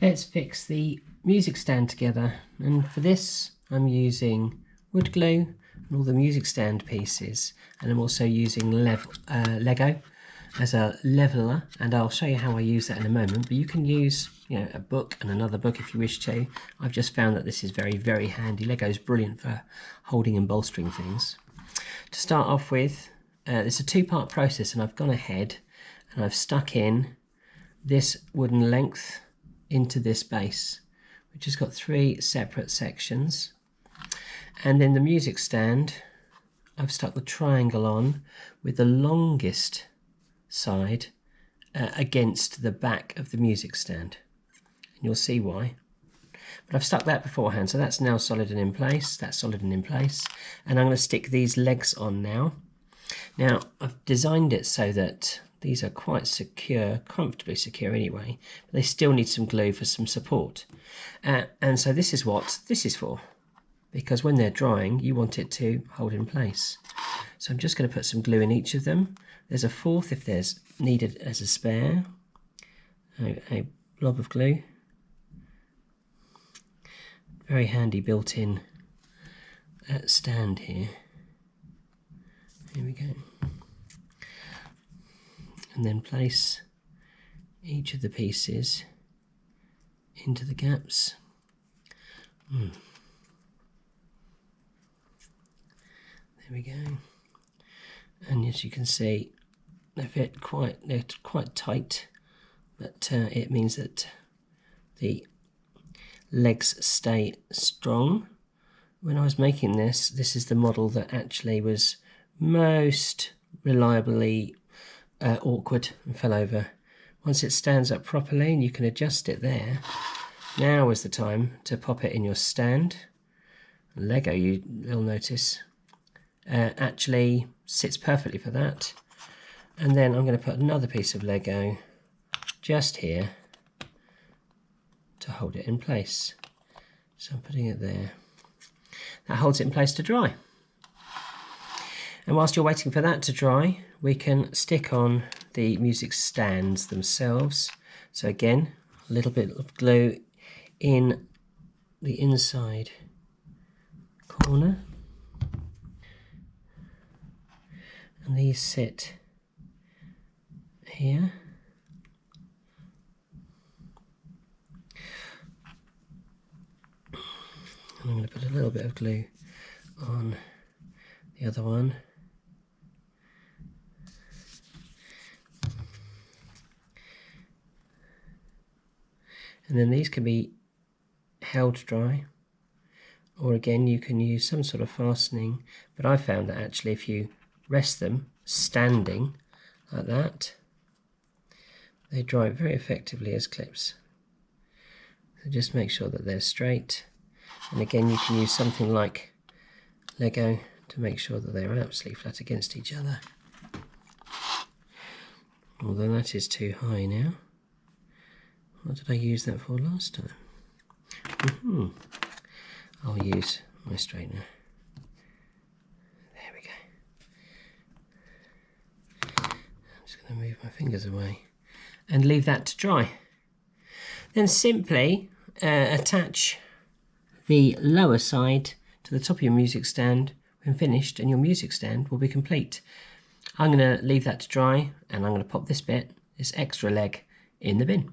Let's fix the music stand together, and for this I'm using wood glue and all the music stand pieces, and I'm also using Lego as a leveler, and I'll show you how I use that in a moment. But you can use a book and another book if you wish to. I've just found that this is very, very handy. Lego is brilliant for holding and bolstering things. To start off with, it's a two-part process, and I've gone ahead and I've stuck in this wooden length into this base, which has got 3 separate sections. And then the music stand, I've stuck the triangle on with the longest side against the back of the music stand, and you'll see why. But I've stuck that beforehand, so that's now solid and in place. That's solid and in place, and I'm going to stick these legs on now. Now I've designed it so that these are quite secure, comfortably secure anyway, but they still need some glue for some support. And so this is what this is for, because when they're drying you want it to hold in place. So I'm just going to put some glue in each of them. There's a fourth if there's needed as a spare, a blob of glue. Very handy built-in stand here. Here we go. And then place each of the pieces into the gaps. There we go. And as you can see, they're quite tight, but it means that the legs stay strong. When I was making this is the model that actually was most reliably awkward and fell over. Once it stands up properly and you can adjust it there, now is the time to pop it in your stand. Lego, you'll notice, actually sits perfectly for that. And then I'm going to put another piece of Lego just here to hold it in place. So I'm putting it there. That holds it in place to dry. And whilst you're waiting for that to dry, we can stick on the music stands themselves. So again, a little bit of glue in the inside corner. And these sit here. And I'm going to put a little bit of glue on the other one. And then these can be held dry, or again you can use some sort of fastening, but I found that actually if you rest them standing like that, they dry very effectively as clips. So just make sure that they're straight, and again you can use something like Lego to make sure that they're absolutely flat against each other. Although that is too high now. What did I use that for last time? I'll use my straightener. There we go. I'm just going to move my fingers away and leave that to dry. Then simply attach the lower side to the top of your music stand when finished, and your music stand will be complete. I'm going to leave that to dry, and I'm going to pop this extra leg in the bin.